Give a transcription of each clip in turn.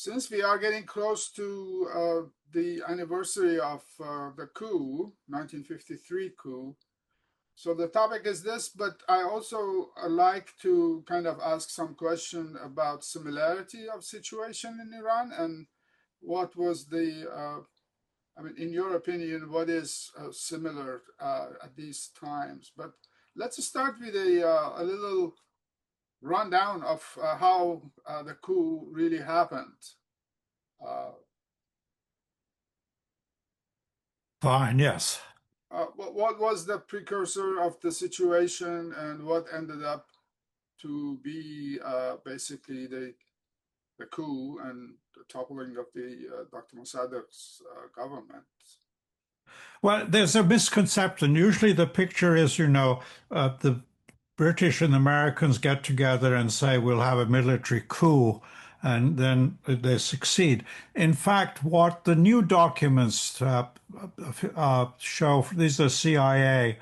Since we are getting close to the anniversary of the coup, 1953 coup, so the topic is this, but I also like to kind of ask some question about similarity of situation in Iran and what was I mean, in your opinion, what is similar at these times? But let's start with a little rundown of how the coup really happened. Uh, Fine, yes. what was the precursor of the situation and what ended up to be basically the coup and the toppling of the Dr. Mossadegh's government? Well, there's a misconception. Usually the picture is, the British and Americans get together and say, we'll have a military coup, and then they succeed. In fact, what the new documents show, these are CIA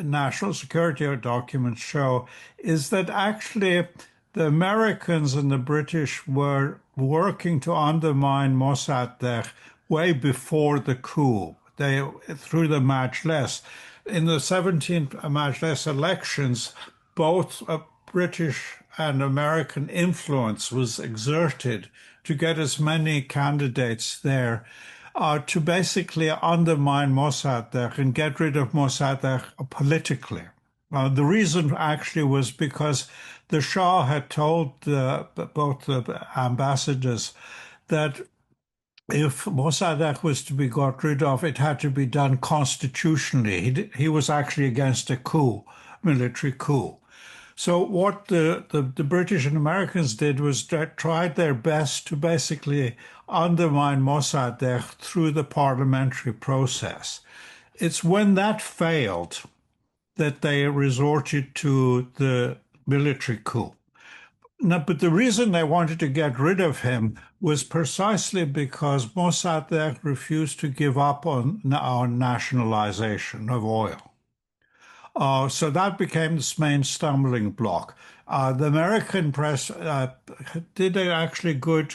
national security documents show, is that actually the Americans and the British were working to undermine Mossadegh way before the coup. They through the Majlis. In the 17th Majlis elections, both British and American influence was exerted to get as many candidates there to basically undermine Mossadegh and get rid of Mossadegh politically. The reason actually was because the Shah had told both the ambassadors that if Mossadegh was to be got rid of, it had to be done constitutionally. He was actually against a coup, military coup. So what the British and Americans did was tried their best to basically undermine Mossadegh through the parliamentary process. It's when that failed that they resorted to the military coup. Now, but the reason they wanted to get rid of him was precisely because Mossadegh refused to give up on nationalization of oil. So that became this main stumbling block. The American press did an actually good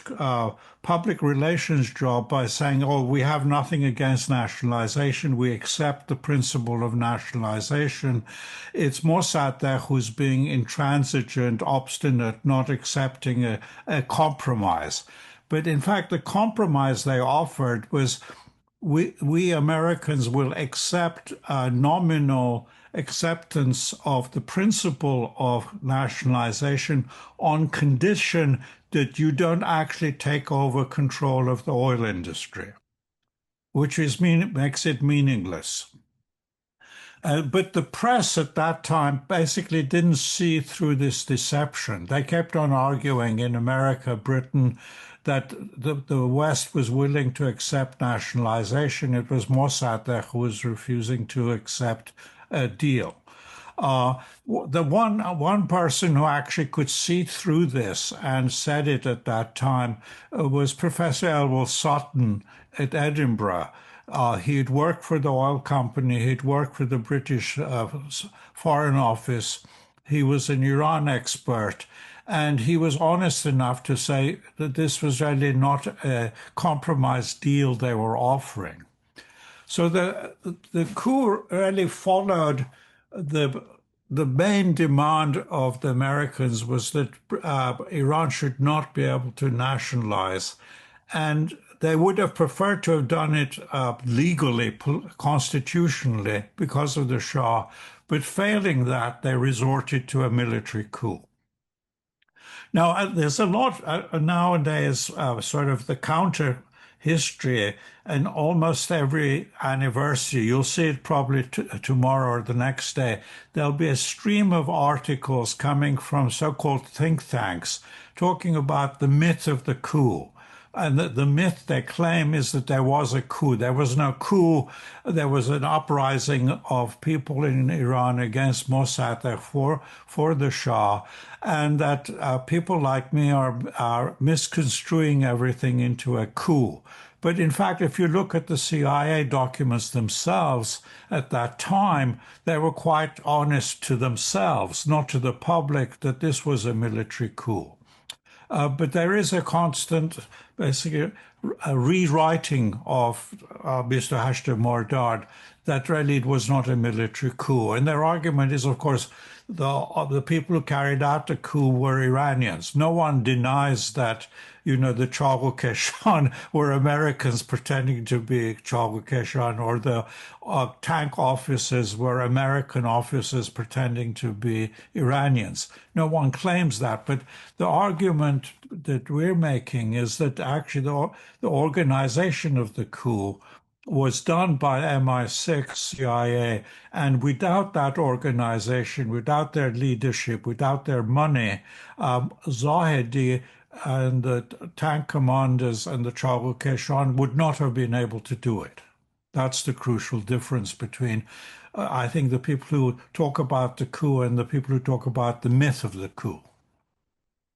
public relations job by saying, oh, we have nothing against nationalization. We accept the principle of nationalization. It's Mossadegh who's being intransigent, obstinate, not accepting a compromise. But in fact, the compromise they offered was we Americans will accept a nominal acceptance of the principle of nationalization on condition that you don't actually take over control of the oil industry, which makes it meaningless. But the press at that time basically didn't see through this deception. They kept on arguing in America, Britain, that the West was willing to accept nationalization. It was Mossadegh who was refusing to accept a deal. The one person who actually could see through this and said it at that time was Professor Elwell Sutton at Edinburgh. He'd worked for the oil company. He'd worked for the British Foreign Office. He was an Iran expert. And he was honest enough to say that this was really not a compromise deal they were offering. So the coup really followed the main demand of the Americans was that Iran should not be able to nationalize. And they would have preferred to have done it legally, constitutionally, because of the Shah. But failing that, they resorted to a military coup. Now, there's a lot nowadays, sort of the counter history, and almost every anniversary, you'll see it probably tomorrow or the next day, there'll be a stream of articles coming from so-called think tanks talking about the myth of the coup. And the myth they claim is that there was a coup. There was no coup. There was an uprising of people in Iran against Mossadegh for the Shah, and that people like me are misconstruing everything into a coup. But in fact, if you look at the CIA documents themselves at that time, they were quite honest to themselves, not to the public, that this was a military coup. But there is a constant, basically, a rewriting of Mr. Hashtem Mordad that really it was not a military coup. And their argument is, of course, the people who carried out the coup were Iranians. No one denies that, the Chagokeshan were Americans pretending to be Chagokeshan, or the tank officers were American officers pretending to be Iranians. No one claims that, but the argument that we're making is that actually the organization of the coup was done by MI6, CIA, and without that organization, without their leadership, without their money, Zahedi and the tank commanders and the Chagokeshan would not have been able to do it. That's the crucial difference between, I think, the people who talk about the coup and the people who talk about the myth of the coup.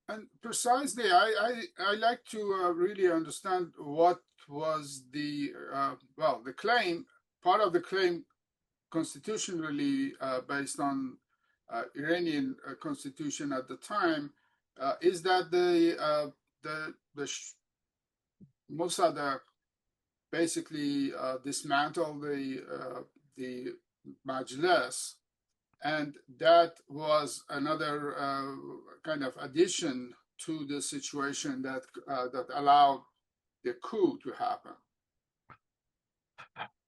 And precisely, I like to really understand what was the claim, part of the claim constitutionally based on Iranian constitution at the time, is that the Mossadegh basically dismantled the Majlis, and that was another kind of addition to the situation that allowed the coup to happen.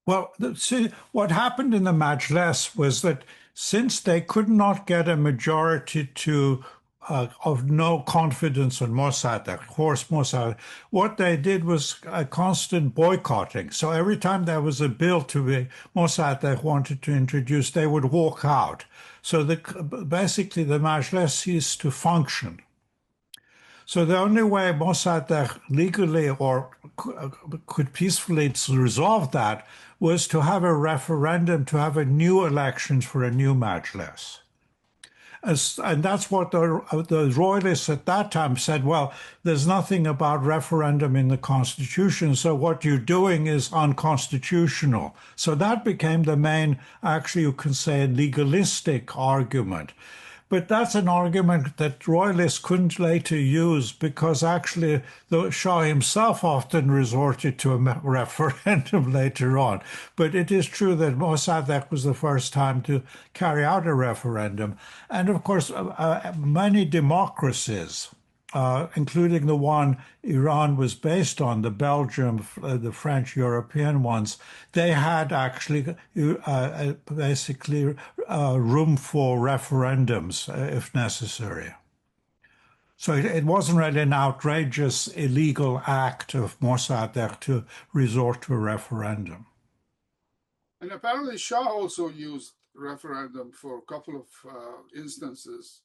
Well, see, what happened in the Majlis was that since they could not get a majority of no confidence on Mossadegh, horse Mossadegh, what they did was a constant boycotting. So every time there was a bill to be Mossadegh wanted to introduce, they would walk out. So basically the Majlis ceased to function. So the only way Mossadegh legally or could peacefully resolve that was to have a referendum, to have a new elections for a new Majlis. And that's what the royalists at that time said, well, there's nothing about referendum in the constitution, so what you're doing is unconstitutional. So that became the main, actually, you can say, legalistic argument. But that's an argument that royalists couldn't later use because actually the Shah himself often resorted to a referendum later on. But it is true that Mossadegh was the first time to carry out a referendum. And of course, many democracies, including the one Iran was based on, the Belgium, the French European ones, they had actually basically room for referendums if necessary. So it wasn't really an outrageous, illegal act of Mossadegh to resort to a referendum. And apparently Shah also used referendum for a couple of instances.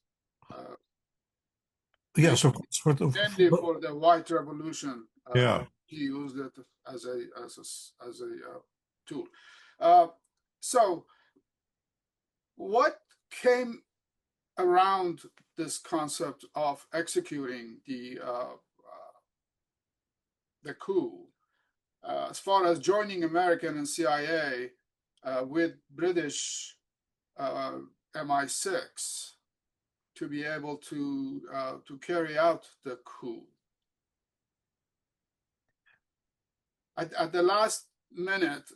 Yes, of course. Mainly for the White Revolution, Yeah. he used it as a tool. So, what came around this concept of executing the coup, as far as joining American and CIA with British MI6? To be able to carry out the coup. At the last minute,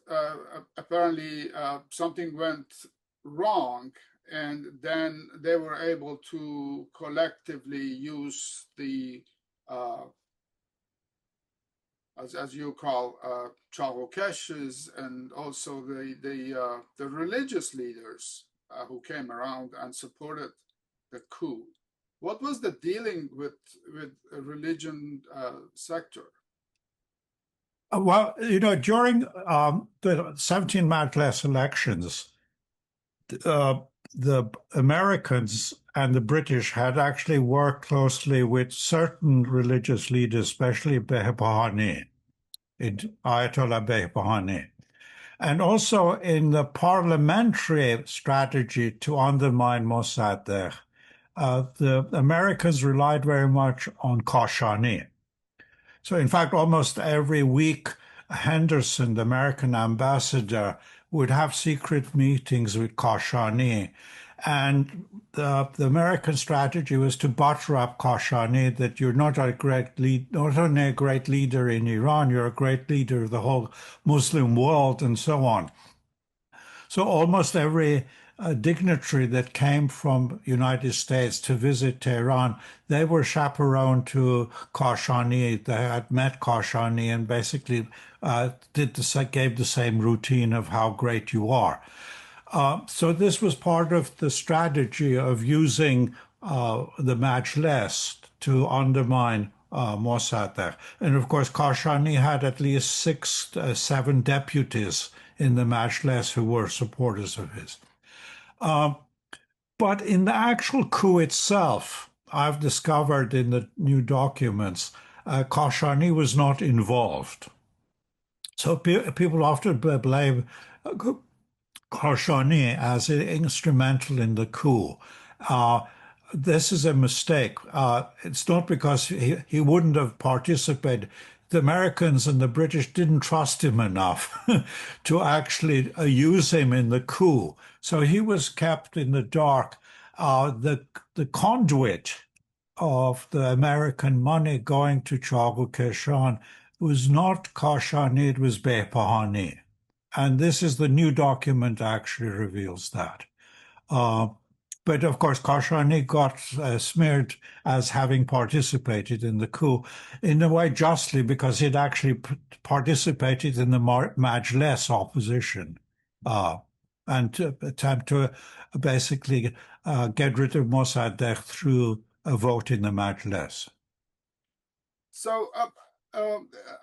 apparently something went wrong, and then they were able to collectively use the as you call Chagokeshs, and also the religious leaders who came around and supported the coup. What was the dealing with a religion sector? Well, during the 17 Majlis elections, the Americans and the British had actually worked closely with certain religious leaders, especially Ayatollah Behbahani. And also in the parliamentary strategy to undermine Mossadegh, the Americans relied very much on Kashani. So, in fact, almost every week, Henderson, the American ambassador, would have secret meetings with Kashani. And the American strategy was to butter up Kashani, that you're not a great lead, not only a great leader in Iran, you're a great leader of the whole Muslim world, and so on. So almost every dignitary that came from United States to visit Tehran, they were chaperoned to Kashani. They had met Kashani and basically gave the same routine of how great you are. So this was part of the strategy of using the Majlis to undermine Mossadegh. And of course, Kashani had at least six, seven deputies in the Majlis who were supporters of his. But in the actual coup itself, I've discovered in the new documents, Kashani was not involved. So people often blame Khashoggi as instrumental in the coup. Uh, this is a mistake. It's not because he wouldn't have participated. The Americans and the British didn't trust him enough to actually use him in the coup. So he was kept in the dark. The conduit of the American money going to Chagukeshan was not Kashani, it was Behpahani. And this is the new document actually reveals that. Uh, but of course, Kashani got smeared as having participated in the coup, in a way justly, because he'd actually participated in the Majlis opposition and to attempt to basically get rid of Mossadegh through a vote in the Majlis. So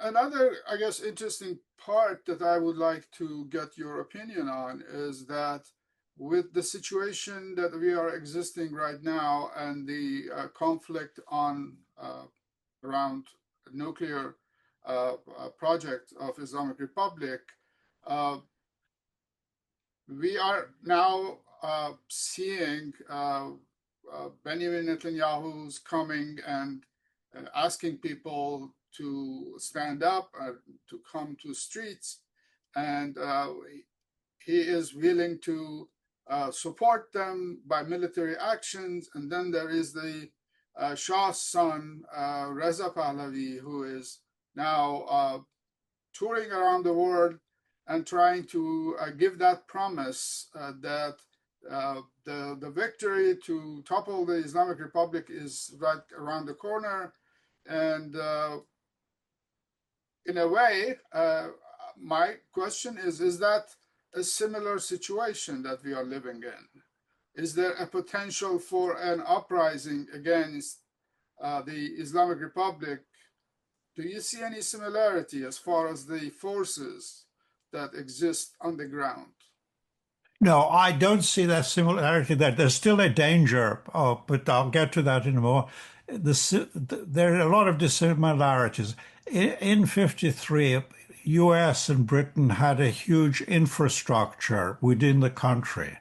another, I guess, interesting part that I would like to get your opinion on is that with the situation that we are existing right now and the conflict on around nuclear project of Islamic Republic, we are now seeing Benjamin Netanyahu's coming and asking people to stand up, to come to streets, and he is willing to support them by military actions. And then there is the Shah's son, Reza Pahlavi, who is now touring around the world and trying to give that promise that the victory to topple the Islamic Republic is right around the corner. And in a way, my question is that a similar situation that we are living in? Is there a potential for an uprising against the Islamic Republic? Do you see any similarity as far as the forces that exist on the ground? No, I don't see that similarity there. There's still a danger, but I'll get to that in a moment. There are a lot of dissimilarities. In 53, US and Britain had a huge infrastructure within the country,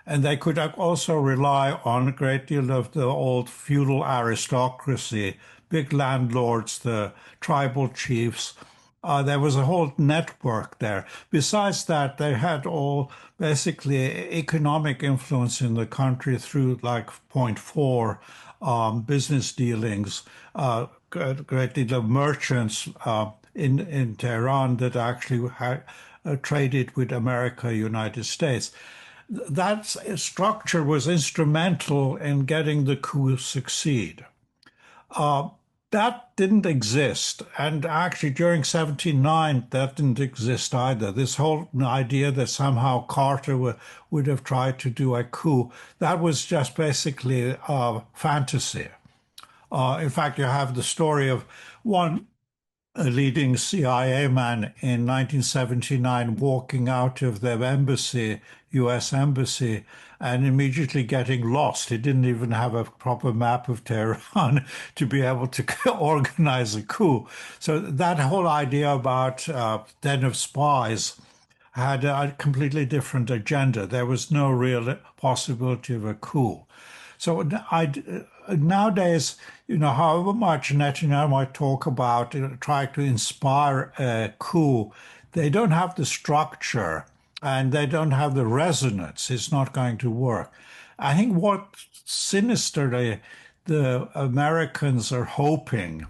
and they could also rely on a great deal of the old feudal aristocracy, big landlords, the tribal chiefs. There was a whole network there. Besides that, they had all basically economic influence in the country through like point four business dealings, a great deal of merchants in Tehran that actually had, traded with America, United States. That structure was instrumental in getting the coup succeed. That didn't exist. And actually, during 79, that didn't exist either. This whole idea that somehow Carter would have tried to do a coup, that was just basically fantasy. In fact, you have the story of one leading CIA man in 1979 walking out of the embassy, US embassy, and immediately getting lost. He didn't even have a proper map of Tehran to be able to organize a coup. So that whole idea about den of spies had a completely different agenda. There was no real possibility of a coup. So nowadays, however much Netanyahu might talk about trying to inspire a coup, they don't have the structure and they don't have the resonance. It's not going to work. I think what sinisterly the Americans are hoping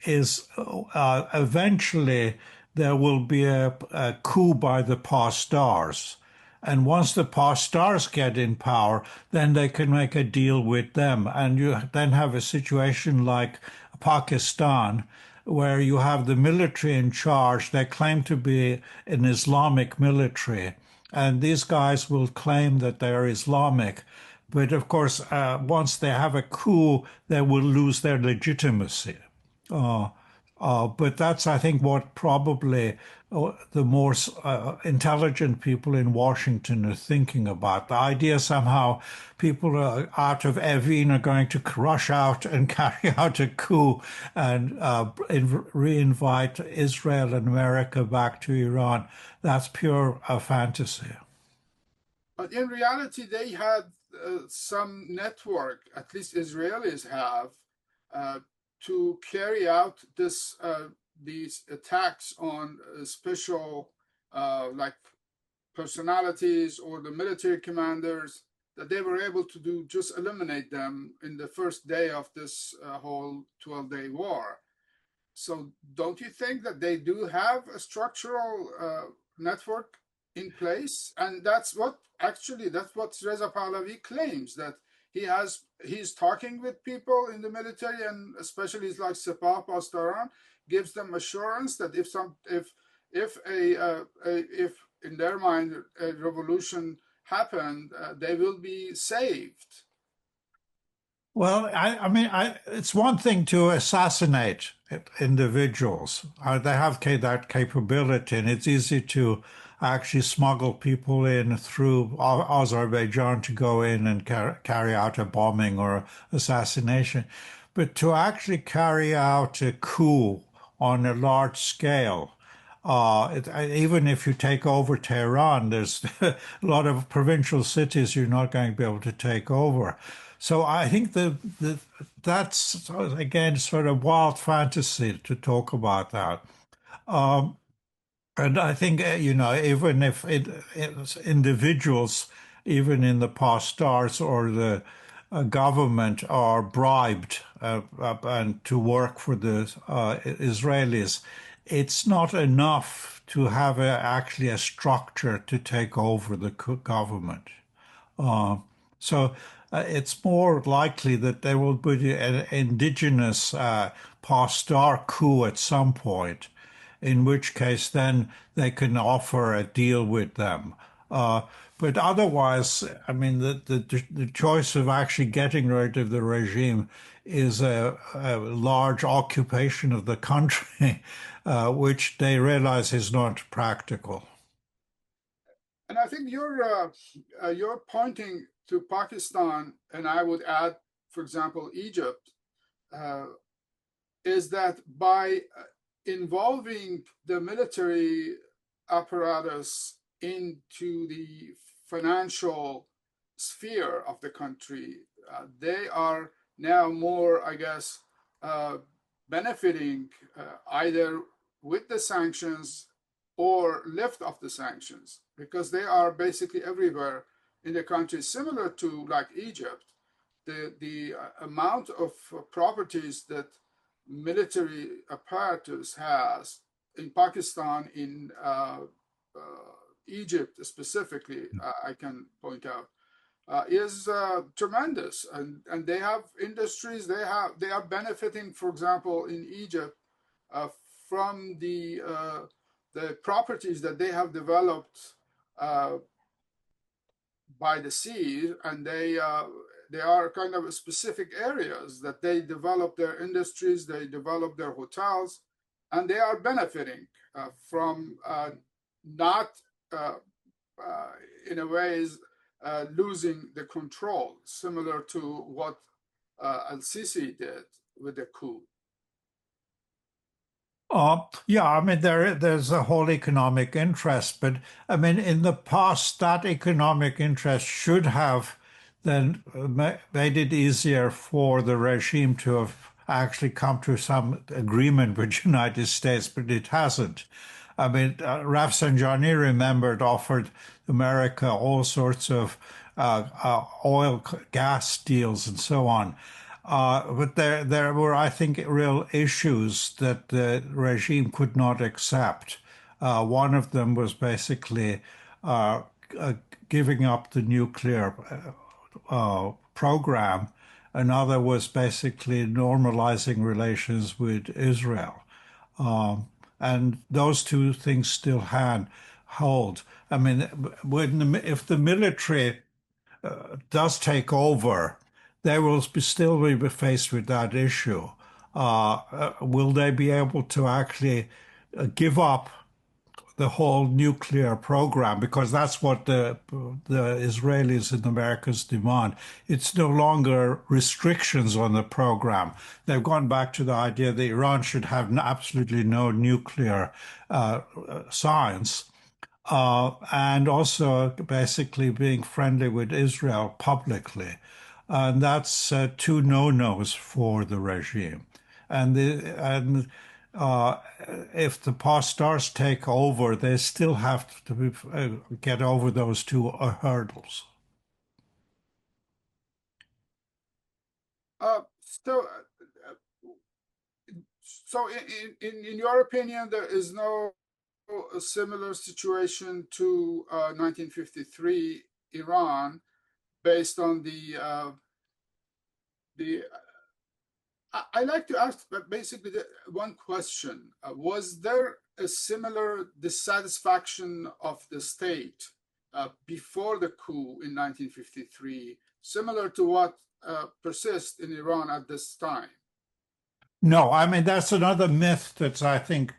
is eventually there will be a coup by the pastors. And once the pastors get in power, then they can make a deal with them. And you then have a situation like Pakistan, where you have the military in charge. They claim to be an Islamic military. And these guys will claim that they are Islamic. But of course, once they have a coup, they will lose their legitimacy. Uh, but that's, I think, what probably the more intelligent people in Washington are thinking about. The idea somehow people out of Evin are going to rush out and carry out a coup and re-invite Israel and America back to Iran. That's pure fantasy. But in reality, they had some network, at least Israelis have, uh, to carry out these attacks on special like personalities or the military commanders, that they were able to do just eliminate them in the first day of this whole 12-day war. So don't you think that they do have a structural network in place? And that's what Reza Pahlavi claims, that he's talking with people in the military, and especially like Sepah Pastaran, gives them assurance that if in their mind a revolution happened, they will be saved. Well, I mean, it's one thing to assassinate individuals. They have that capability, and it's easy to actually smuggle people in through Azerbaijan to go in and carry out a bombing or assassination. But to actually carry out a coup on a large scale, even if you take over Tehran, there's a lot of provincial cities you're not going to be able to take over. So I think that's again sort of wild fantasy to talk about that. And I think, even if it's individuals, even in the past stars or the government are bribed and to work for the Israelis, it's not enough to have actually a structure to take over the government. Uh, so it's more likely that there will be an indigenous pastor coup at some point, in which case then they can offer a deal with them. Uh, but otherwise, I mean, the choice of actually getting rid of the regime is a large occupation of the country, which they realize is not practical. And I think you're pointing to Pakistan, and I would add, for example, Egypt, uh, is that by involving the military apparatus into the financial sphere of the country, they are now more, I guess, uh, benefiting either with the sanctions or lift of the sanctions, because they are basically everywhere in the country, similar to like Egypt. The amount of properties that military apparatus has in Pakistan, in Egypt specifically, I can point out, is tremendous, and they have industries. They are benefiting, for example, in Egypt, uh, from the properties that they have developed uh, by the sea, and they are kind of specific areas that they develop their industries, they develop their hotels, and they are benefiting from not uh, uh, in a ways losing the control, similar to what Al-Sisi did with the coup. Yeah, I mean there's a whole economic interest, but I mean in the past that economic interest should have then made it easier for the regime to have actually come to some agreement with the United States, but it hasn't. I mean, Rafsanjani remembered offered America all sorts of oil, gas deals, and so on. But there were, I think, real issues that the regime could not accept. One of them was basically uh, uh, giving up the nuclear program. Another was basically normalizing relations with Israel. And those two things still hold. I mean, if the military does take over, they will still be faced with that issue. Will they be able to actually give up the whole nuclear program, because that's what the Israelis and the Americans demand. It's no longer restrictions on the program. They've gone back to the idea that Iran should have absolutely no nuclear science. And also basically being friendly with Israel publicly. And that's two no-nos for the regime. And uh, if the pastors take over, they still have to get over those two hurdles. Uh, so, so in your opinion, there is no a similar situation to 1953 Iran, based on the. I like to ask basically one question: was there a similar dissatisfaction of the state before the coup in 1953, similar to what persists in Iran at this time? No, I mean, that's another myth that's, I think,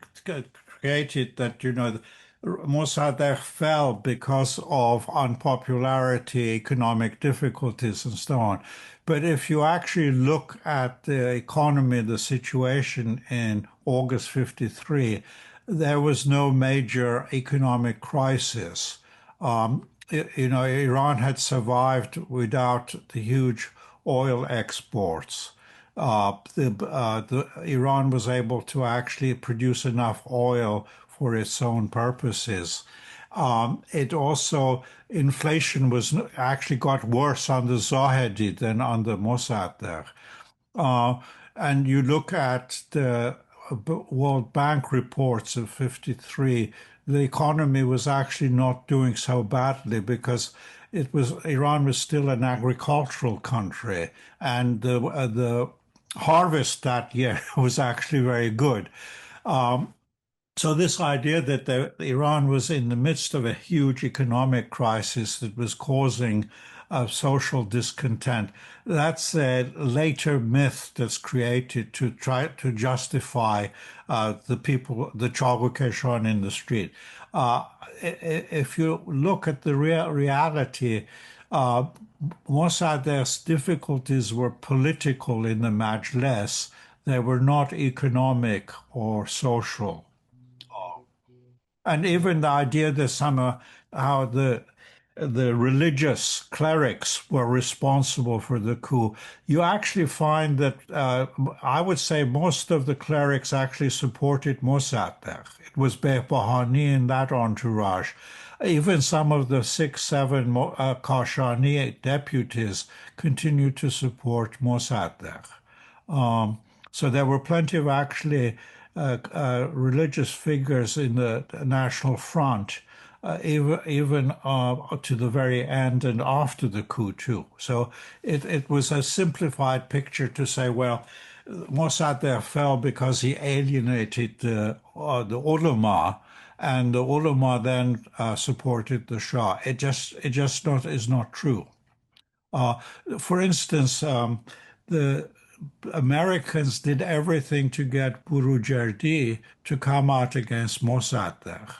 created that, Mossadegh fell because of unpopularity, economic difficulties, and so on. But if you actually look at the economy, the situation in August 53, there was no major economic crisis. Iran had survived without the huge oil exports. Iran was able to actually produce enough oil for its own purposes. It also, inflation was actually got worse under Zahedi than under Mossadegh. Uh, and you look at the World Bank reports of 53, the economy was actually not doing so badly because Iran was still an agricultural country, and the harvest that year was actually very good. So this idea that Iran was in the midst of a huge economic crisis that was causing social discontent, that's a later myth that's created to try to justify the people, the Chalukeshon in the street. If you look at the reality, uh, Mossadegh's difficulties were political in the Majlis. They were not economic or social. And even the idea that somehow how the religious clerics were responsible for the coup, you actually find that I would say most of the clerics actually supported Mossadegh. It was Behbahani and that entourage. Even some of the 6, 7 Kashani deputies continued to support Mossadegh. So there were plenty of actually religious figures in the National Front, even to the very end and after the coup too. So it was a simplified picture to say, well, Mossadegh fell because he alienated the ulama, and the ulama then supported the Shah. It just is not true. Uh, for instance, the Americans did everything to get Burujerdi to come out against Mossadegh.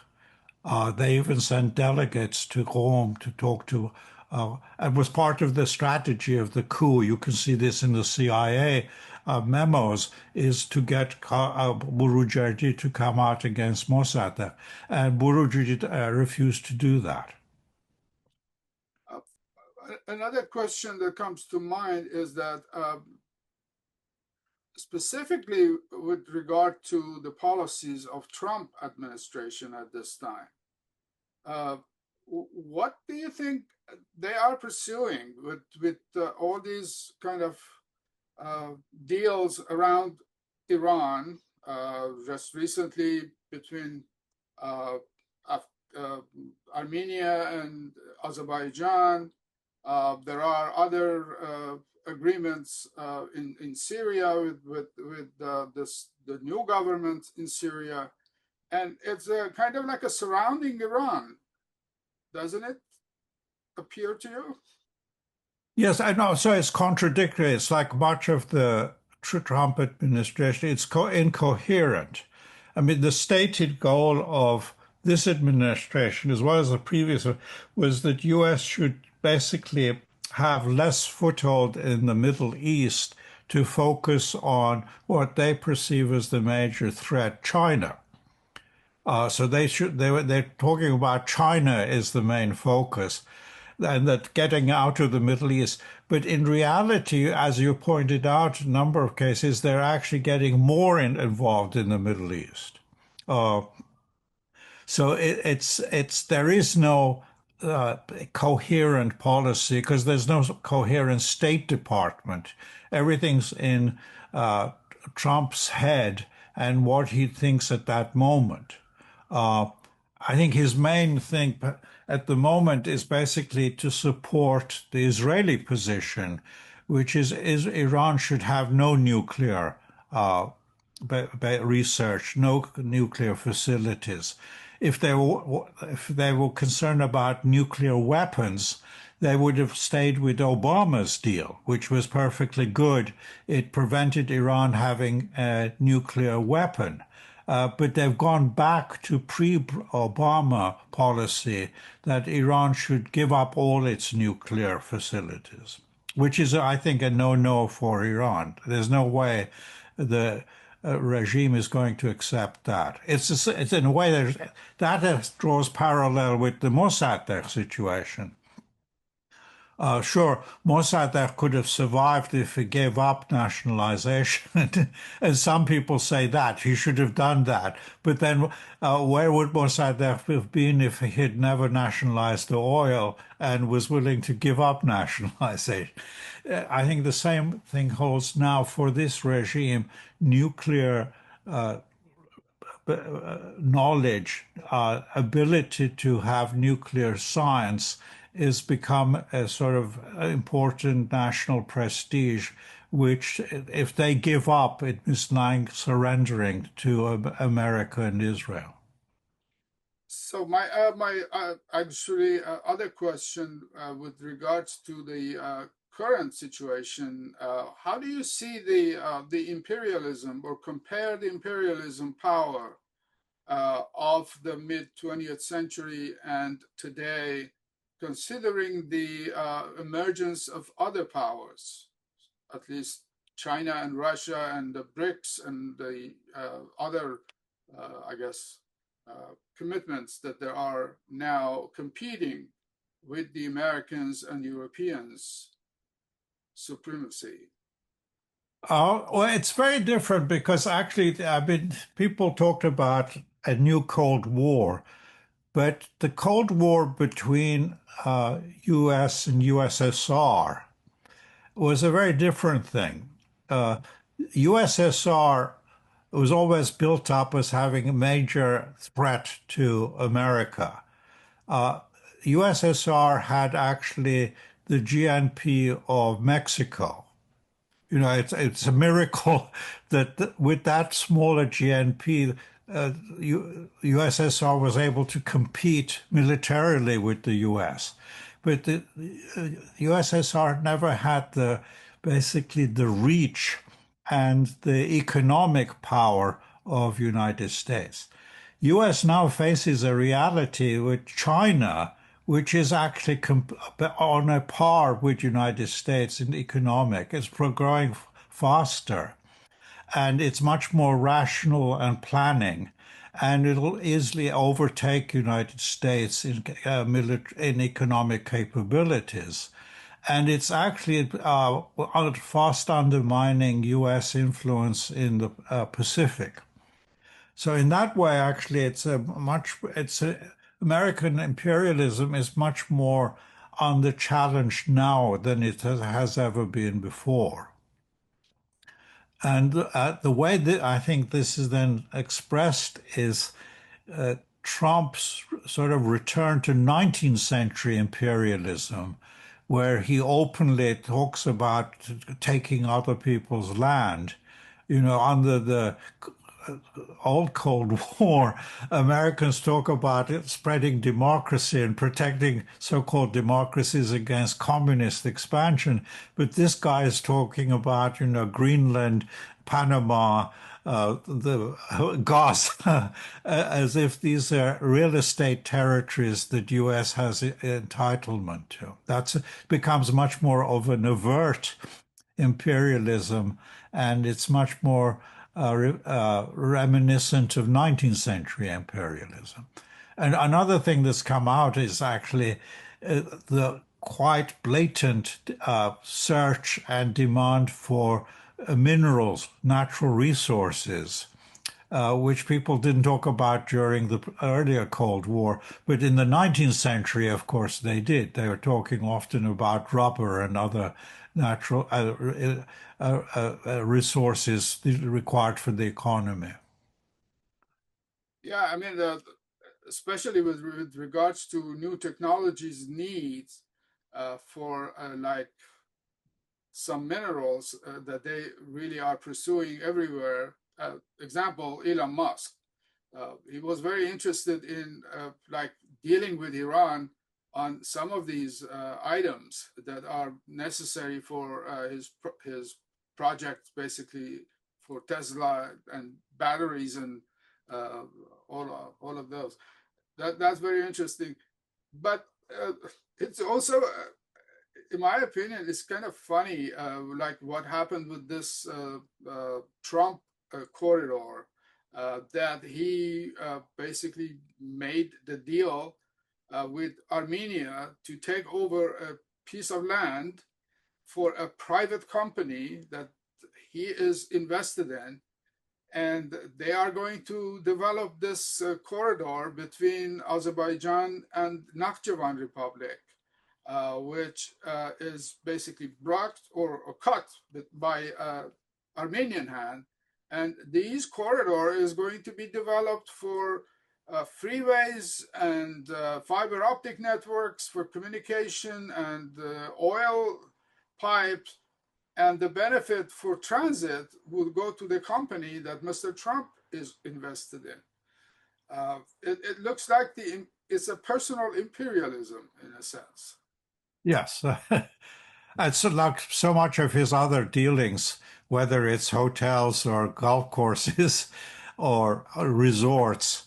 They even sent delegates to Rome to talk to. It was part of the strategy of the coup. You can see this in the CIA memos, is to get Burujerdi to come out against Mossadegh. And Burujerdi refused to do that. Uh, Another question that comes to mind is that specifically with regard to the policies of Trump administration at this time, what do you think they are pursuing with all these kind of uh, deals around Iran. Just recently between uh, Af- uh, Armenia and Azerbaijan. There are other agreements in Syria with the new government in Syria, and it's kind of like a surrounding Iran, doesn't it appear to you? Yes, I know. So it's contradictory. It's like much of the Trump administration, it's incoherent. I mean, the stated goal of this administration, as well as the previous one, was that U.S. should basically have less foothold in the Middle East to focus on what they perceive as the major threat, China. So they're talking about China is the main focus and that getting out of the Middle East. But in reality, as you pointed out, a number of cases, they're actually getting more involved in the Middle East. Uh, so it's there is no coherent policy because there's no coherent State Department. Everything's in uh, Trump's head and what he thinks at that moment. Uh, I think his main thing at the moment is basically to support the Israeli position, which is Iran should have no nuclear uh, research, no nuclear facilities. If they were concerned about nuclear weapons, they would have stayed with Obama's deal, which was perfectly good. It prevented Iran having a nuclear weapon. But they've gone back to pre-Obama policy that Iran should give up all its nuclear facilities, which is, I think, a no-no for Iran. There's no way the regime is going to accept that. It's in a way that draws parallel with the Mossadegh situation. Sure, Mossadegh could have survived if he gave up nationalization. And some people say that he should have done that. But then where would Mossadegh have been if he had never nationalized the oil and was willing to give up nationalization? I think the same thing holds now for this regime. Nuclear knowledge, ability to have nuclear science is become a sort of important national prestige, which if they give up, it is like surrendering to America and Israel. So my actually other question with regards to the current situation, how do you see the imperialism or compare the imperialism power of the mid 20th century and today, considering the emergence of other powers, at least China and Russia and the BRICS and the other, I guess, commitments that there are now competing with the Americans and Europeans' supremacy. Well, it's very different because actually, I mean, people talked about a new Cold War, but the Cold War between U.S. and USSR was a very different thing. USSR was always built up as having a major threat to America. USSR had actually the GNP of Mexico. You know, it's a miracle that with that smaller GNP, USSR was able to compete militarily with the US. But the USSR never had basically the reach and the economic power of United States. US now faces a reality with China, which is actually on a par with United States in economic. It's growing faster, and it's much more rational and planning, and it'll easily overtake United States in economic capabilities. And it's actually fast undermining U.S. influence in the Pacific. So in that way, actually, American imperialism is much more on the challenge now than it has ever been before. And the way that I think this is then expressed is Trump's sort of return to 19th century imperialism, where he openly talks about taking other people's land. You know, under the old Cold War, Americans talk about it, spreading democracy and protecting so-called democracies against communist expansion. But this guy is talking about, you know, Greenland, Panama, the Gaza, as if these are real estate territories that U.S. has entitlement to. That becomes much more of an overt imperialism, and it's much more reminiscent of 19th century imperialism. And another thing that's come out is actually the quite blatant search and demand for minerals, natural resources, which people didn't talk about during the earlier Cold War. But in the 19th century, of course, they did. They were talking often about rubber and other natural resources required for the economy. Yeah, I mean, especially with regards to new technologies needs for like some minerals that they really are pursuing everywhere. Example, Elon Musk. He was very interested in like dealing with Iran on some of these items that are necessary for his project, basically for Tesla and batteries and uh, all of those. That's very interesting, but it's also in my opinion, it's kind of funny, like what happened with this Trump corridor, that he basically made the deal with Armenia to take over a piece of land for a private company that he is invested in. And they are going to develop this corridor between Azerbaijan and Nakhchivan Republic, which is basically blocked or cut by Armenian hand. And this corridor is going to be developed for freeways and fiber optic networks for communication and oil pipes. And the benefit for transit would go to the company that Mr. Trump is invested in. It looks like it's a personal imperialism in a sense. Yes. It's like so much of his other dealings, whether it's hotels or golf courses or resorts.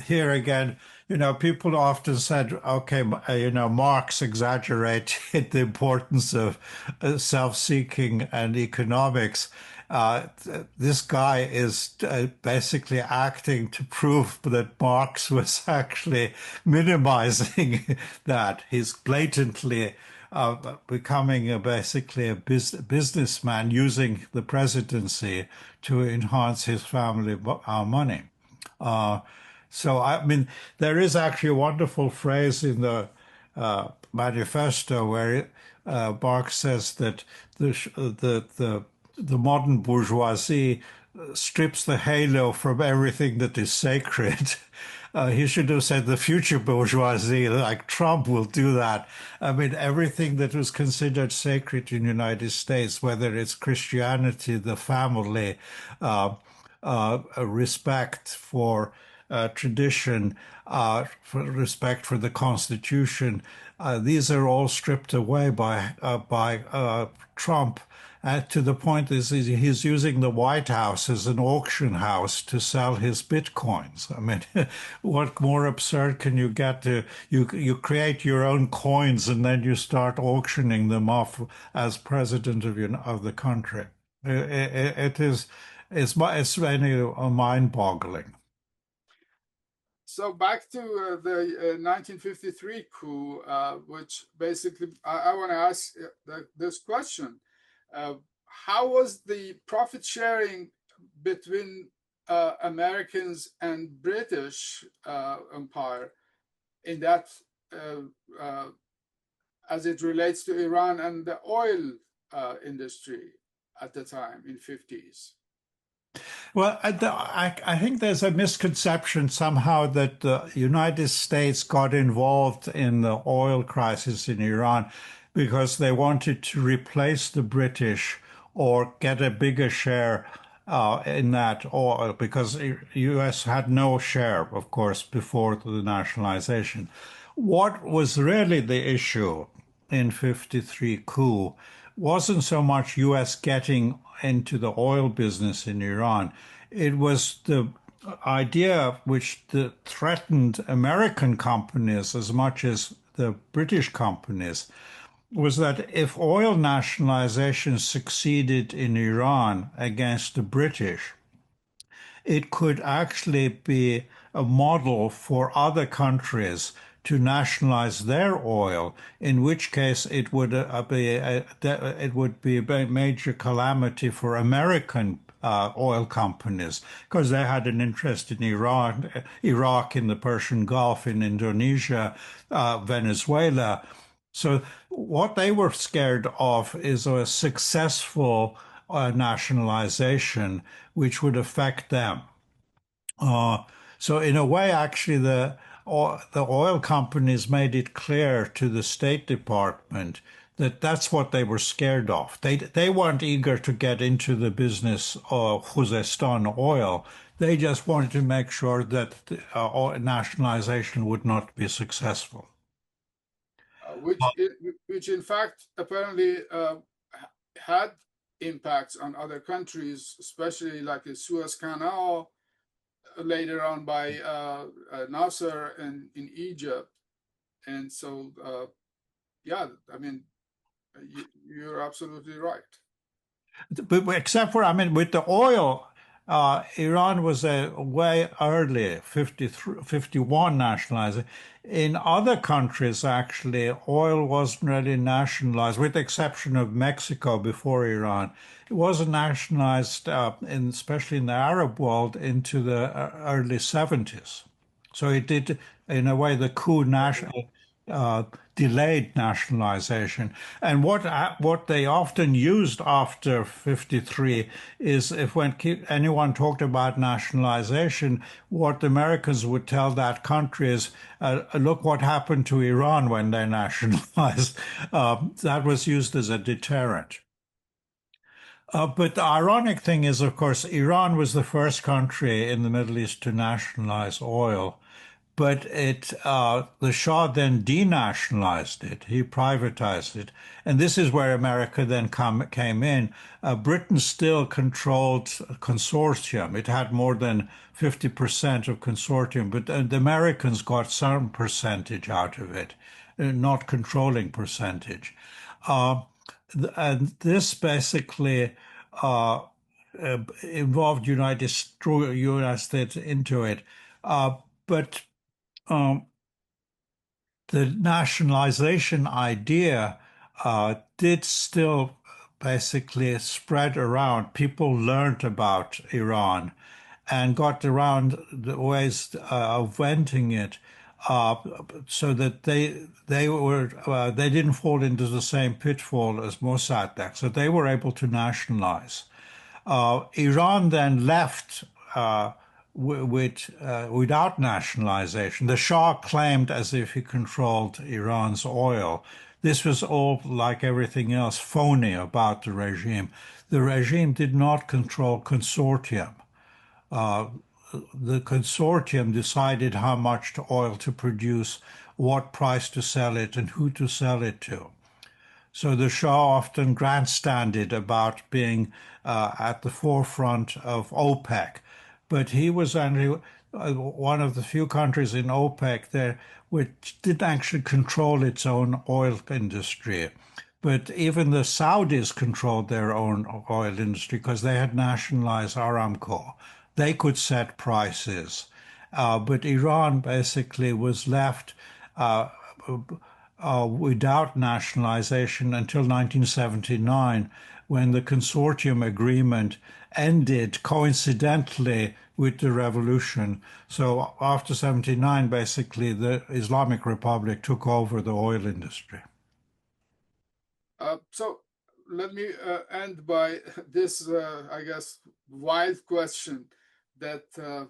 Here again, you know, people often said, okay, you know, Marx exaggerated the importance of self-seeking and economics. This guy is basically acting to prove that Marx was actually minimizing that. He's blatantly becoming basically a businessman using the presidency to enhance his family money. Uh, so, I mean, there is actually a wonderful phrase in the manifesto where Marx says that the modern bourgeoisie strips the halo from everything that is sacred. He should have said the future bourgeoisie, like Trump will do that. I mean, everything that was considered sacred in the United States, whether it's Christianity, the family, a respect for tradition, for respect for the Constitution, these are all stripped away by Trump. To the point is he's using the White House as an auction house to sell his bitcoins. I mean, what more absurd can you get to? You create your own coins and then you start auctioning them off as president of the country. It's really mind-boggling. So back to the 1953 coup, which basically I want to ask this question. Uh, how was the profit sharing between Americans and British Empire in that uh, uh, as it relates to Iran and the oil industry at the time in 50s? Well, I think there's a misconception somehow that the United States got involved in the oil crisis in Iran because they wanted to replace the British or get a bigger share in that oil because the U.S. had no share, of course, before the nationalization. What was really the issue in 53 coup wasn't so much U.S. getting into the oil business in Iran. It was the idea which threatened American companies as much as the British companies was that if oil nationalization succeeded in Iran against the British, it could actually be a model for other countries to nationalize their oil, in which case it would be a major calamity for American oil companies because they had an interest in Iran, Iraq, in the Persian Gulf, in Indonesia, Venezuela. So what they were scared of is a successful nationalization, which would affect them. Uh, so in a way, actually, the oil companies made it clear to the State Department that that's what they were scared of. They weren't eager to get into the business of Khuzestan oil. They just wanted to make sure that nationalization would not be successful. Which in fact apparently had impacts on other countries, especially like the Suez Canal later on by Nasser in Egypt. And so, yeah, I mean, you're absolutely right. But except for, I mean, with the oil, Iran was a way early, 53, 51 nationalized. In other countries, actually, oil wasn't really nationalized, with the exception of Mexico before Iran. It wasn't nationalized, especially in the Arab world, into the early 70s. So it did, in a way, the coup national delayed nationalization. And what they often used after 53 is if when anyone talked about nationalization, what the Americans would tell that country is, look what happened to Iran when they nationalized. That was used as a deterrent. But the ironic thing is, of course, Iran was the first country in the Middle East to nationalize oil. But the Shah then denationalized it. He privatized it. And this is where America then came in. Britain still controlled consortium. It had more than 50% of consortium, but the Americans got some percentage out of it, not controlling percentage. And this basically involved United States into it. But the nationalization idea did still basically spread around. People learned about Iran and got around the ways of venting it, so that they didn't fall into the same pitfall as Mossadegh. So they were able to nationalize. Iran then left without nationalization. The Shah claimed as if he controlled Iran's oil. This was all, like everything else, phony about the regime. The regime did not control consortium. The consortium decided how much oil to produce, what price to sell it, and who to sell it to. So the Shah often grandstanded about being at the forefront of OPEC, but he was only one of the few countries in OPEC there which didn't actually control its own oil industry. But even the Saudis controlled their own oil industry because they had nationalized Aramco. They could set prices. But Iran basically was left without nationalization until 1979, when the consortium agreement ended coincidentally with the revolution. So after 79, basically, the Islamic Republic took over the oil industry. So let me end by this, I guess, wild question that, I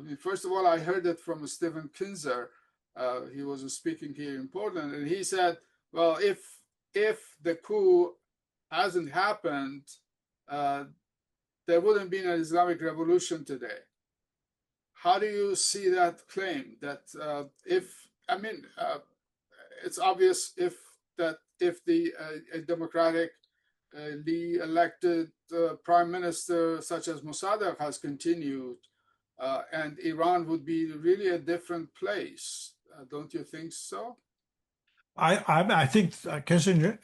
mean, first of all, I heard it from Stephen Kinzer. He was speaking here in Portland, and he said, well, if the coup hasn't happened, uh, there wouldn't be an Islamic revolution today. How do you see that claim? That if I mean, it's obvious if the democratically elected prime minister such as Mossadegh has continued, and Iran would be really a different place. Don't you think so? I think Kissinger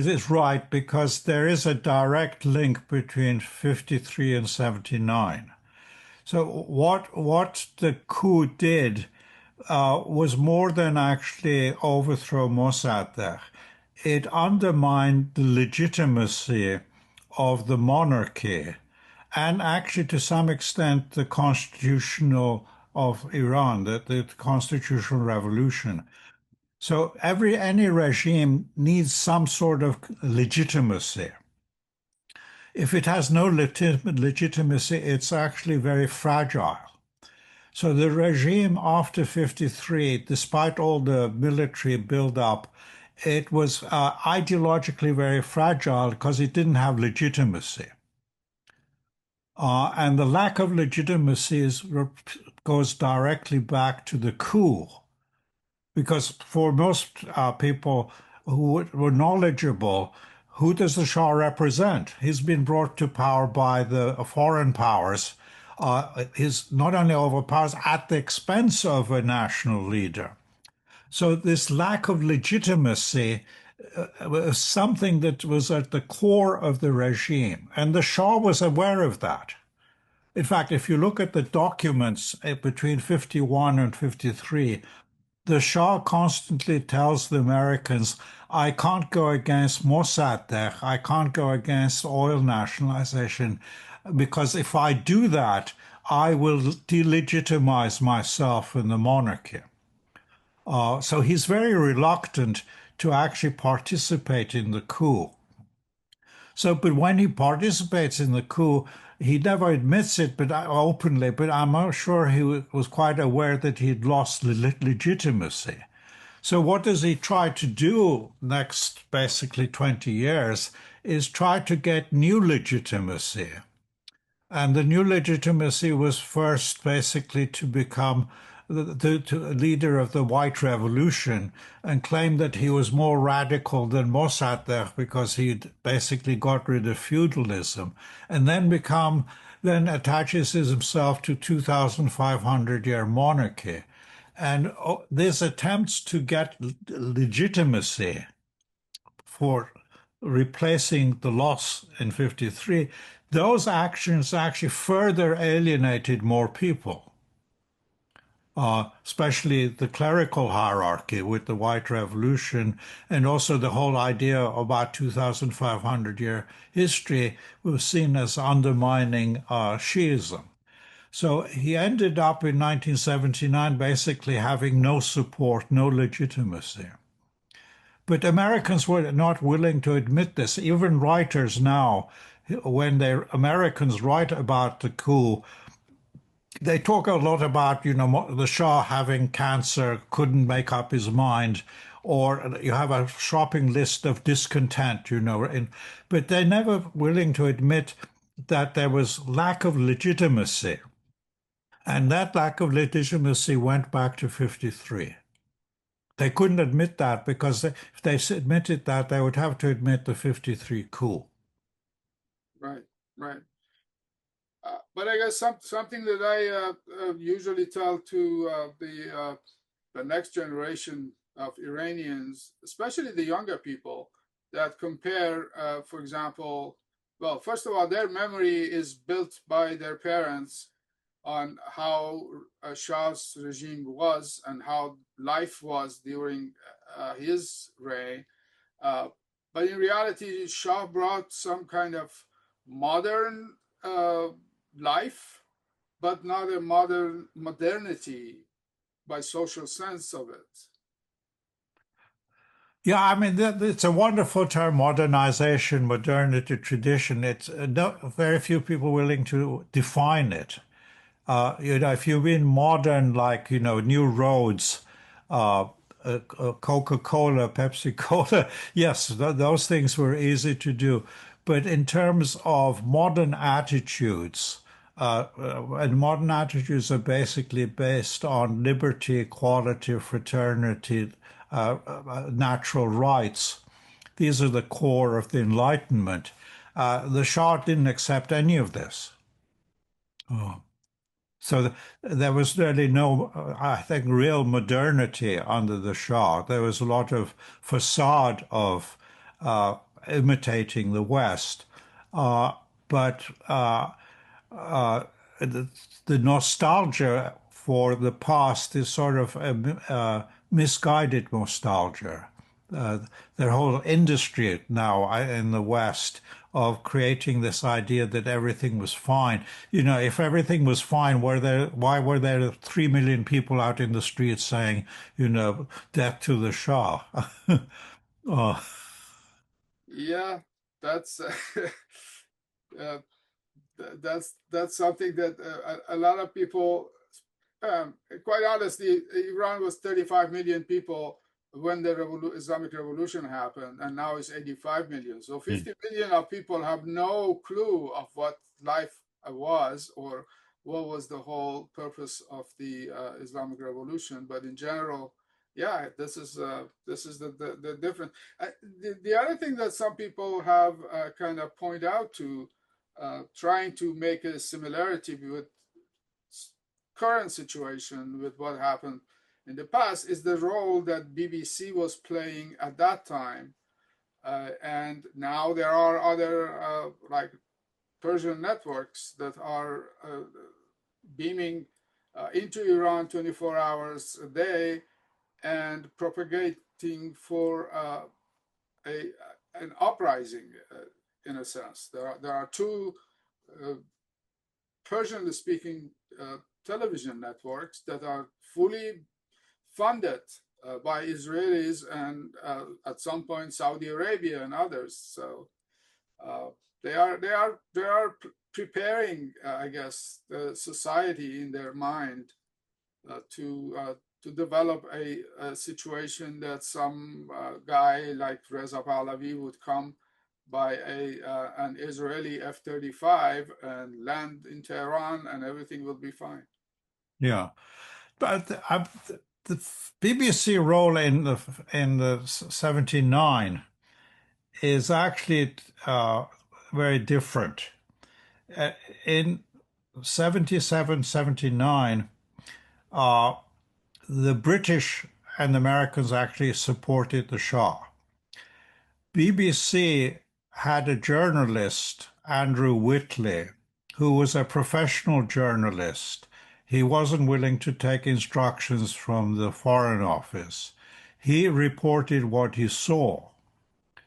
is right because there is a direct link between 53 and 79. So what the coup did was more than actually overthrow Mossadegh. It undermined the legitimacy of the monarchy and actually to some extent the constitutional of Iran, the constitutional revolution. So any regime needs some sort of legitimacy. If it has no legitimacy, it's actually very fragile. So the regime after 53, despite all the military buildup, it was ideologically very fragile because it didn't have legitimacy. And the lack of legitimacy goes directly back to the coup. Because for most people who were knowledgeable, who does the Shah represent? He's been brought to power by the foreign powers. He's not only overpowers at the expense of a national leader. So this lack of legitimacy was something that was at the core of the regime. And the Shah was aware of that. In fact, if you look at the documents between 51 and 53, the Shah constantly tells the Americans, I can't go against Mossadegh, I can't go against oil nationalization, because if I do that, I will delegitimize myself and the monarchy. So he's very reluctant to actually participate in the coup. So, but when he participates in the coup, he never admits it, but openly. But I'm sure he was quite aware that he'd lost legitimacy. So, what does he try to do next, basically 20 years, is try to get new legitimacy. And the new legitimacy was first basically to become the leader of the White Revolution and claim that he was more radical than Mossadegh because he'd basically got rid of feudalism, and then attaches himself to 2,500-year monarchy. And these attempts to get legitimacy for replacing the loss in 53, those actions actually further alienated more people, especially the clerical hierarchy with the White Revolution, and also the whole idea about 2,500-year history was seen as undermining Shiism. So he ended up in 1979 basically having no support, no legitimacy. But Americans were not willing to admit this. Even writers now, when Americans write about the coup, they talk a lot about, the Shah having cancer, couldn't make up his mind, or you have a shopping list of discontent, but they're never willing to admit that there was lack of legitimacy. And that lack of legitimacy went back to 53. They couldn't admit that because if they admitted that, they would have to admit the 53 coup. Right, right. But I guess something that I usually tell to the next generation of Iranians, especially the younger people, that compare, for example, well, first of all, their memory is built by their parents on how Shah's regime was and how life was during his reign. Uh, but in reality, Shah brought some kind of modern uh, life, but not a modernity by social sense of it. Yeah, I mean, it's a wonderful term, modernization, modernity, tradition. It's very few people willing to define it. If you mean modern, like, new roads, Coca-Cola, Pepsi-Cola, yes, those things were easy to do. But in terms of modern attitudes, and modern attitudes are basically based on liberty, equality, fraternity, natural rights. These are the core of the Enlightenment. The Shah didn't accept any of this. Oh. So there was really no, I think, real modernity under the Shah. There was a lot of facade of uh, imitating the West, but the, the nostalgia for the past is sort of a misguided nostalgia. Uh, their whole industry now in the West of creating this idea that everything was fine. If everything was fine, why were there 3 million people out in the streets saying, death to the Shah? Oh, Yeah, that's uh, that's something that a lot of people, quite honestly, Iran was 35 million people when the Islamic Revolution happened, and now it's 85 million. So 50 million of people have no clue of what life was, or what was the whole purpose of the Islamic Revolution. But in general, yeah, this is the difference. The other thing that some people have kind of point out to, trying to make a similarity with current situation with what happened in the past, is the role that BBC was playing at that time. And now there are other like Persian networks that are beaming into Iran 24 hours a day and propagating for a an uprising, in a sense. There are two uh, Persian speaking television networks that are fully funded by Israelis, and at some point Saudi Arabia and others. So uh, they are preparing, I guess, the society in their mind to develop a situation that some guy like Reza Pahlavi would come by an Israeli F-35 and land in Tehran, and everything will be fine. yeah. But the BBC role in the 79 is actually very different. In 77, 79, the British and the Americans actually supported the Shah. BBC had a journalist, Andrew Whitley, who was a professional journalist. He wasn't willing to take instructions from the Foreign Office. He reported what he saw.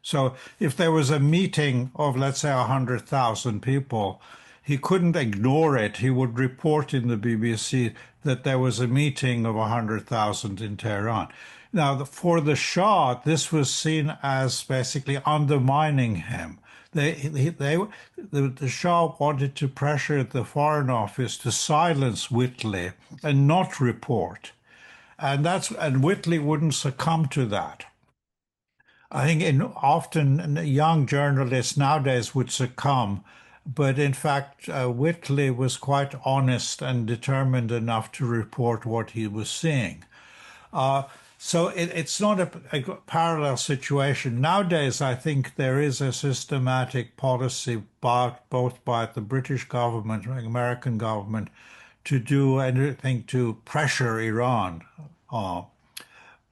So if there was a meeting of, let's say, 100,000 people, he couldn't ignore it. He would report in the BBC that there was a meeting of 100,000 in Tehran. Now, for the Shah, this was seen as basically undermining him. The Shah wanted to pressure the Foreign Office to silence Whitley and not report. And Whitley wouldn't succumb to that. I think often young journalists nowadays would succumb, but in fact, Whitley was quite honest and determined enough to report what he was seeing. Uh, so it's not a parallel situation. Nowadays, I think there is a systematic policy both by the British government and American government to do anything to pressure Iran. Uh,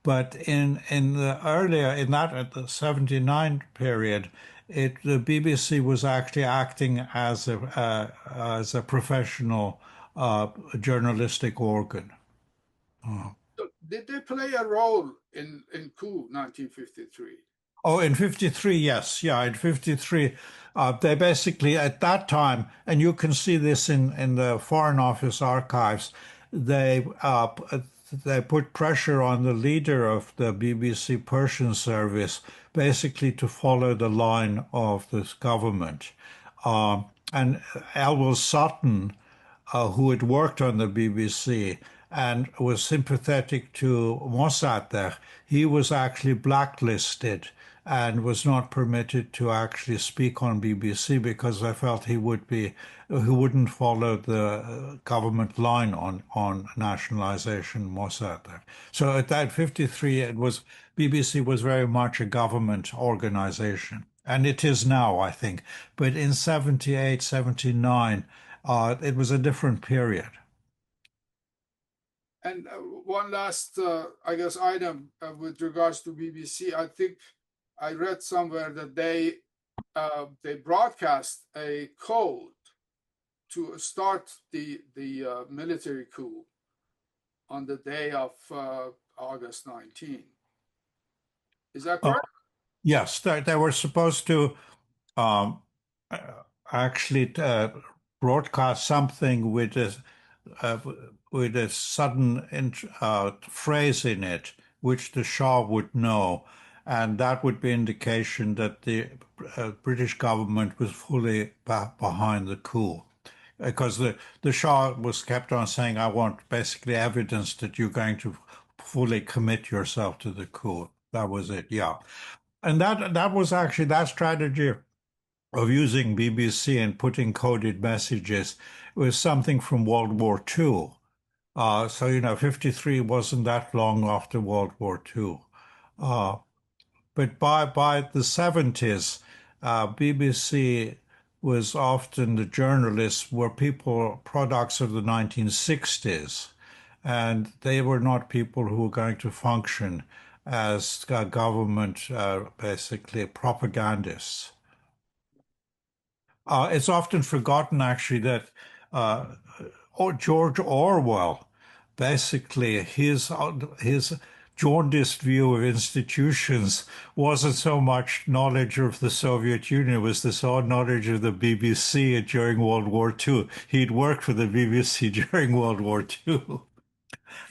but in the earlier in that at the 79 period, the BBC was actually acting as a professional journalistic organ. So did they play a role in Coup 1953? Oh, in 53, yes. Yeah, in 53, they basically, at that time, and you can see this in the Foreign Office archives, they they put pressure on the leader of the BBC Persian service basically to follow the line of this government. And Elwell Sutton, who had worked on the BBC and was sympathetic to Mossadegh, he was actually blacklisted and was not permitted to actually speak on BBC because I felt he wouldn't follow the government line on nationalization Mossadegh. So at that 53, it was BBC was very much a government organization. And it is now, I think. But in 78, 79, it was a different period. And one last, I guess, item with regards to BBC. I think I read somewhere that they broadcast a code to start the military coup on the day of August 19. Is that Oh, correct? yes, they were supposed to um, uh, actually broadcast something uh, with a sudden phrase in it, which the Shah would know, and that would be indication that the British government was fully behind the coup. Because the Shah was kept on saying, I want basically evidence that you're going to fully commit yourself to the coup. That was it, yeah. And that was actually that strategy of using BBC and putting coded messages was something from World War II. So, 53 wasn't that long after World War II. Uh, but by the 70s, BBC was often the journalists were people, products of the 1960s, and they were not people who were going to function as government, basically propagandists. It's often forgotten, actually, that George Orwell, basically, his jaundiced view of institutions wasn't so much knowledge of the Soviet Union, it was this odd knowledge of the BBC during World War II. He'd worked for the BBC during World War II.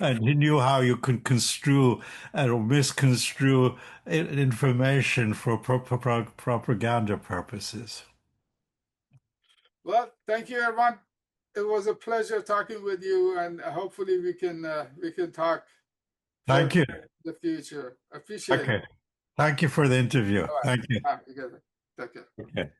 And he knew how you could construe or misconstrue information for propaganda purposes. Well, thank you, Ervand. It was a pleasure talking with you, and hopefully we can talk further Thank you. in the future. Appreciate it. Okay. Thank you for the interview. All right. Thank you. Together. Take care. Okay.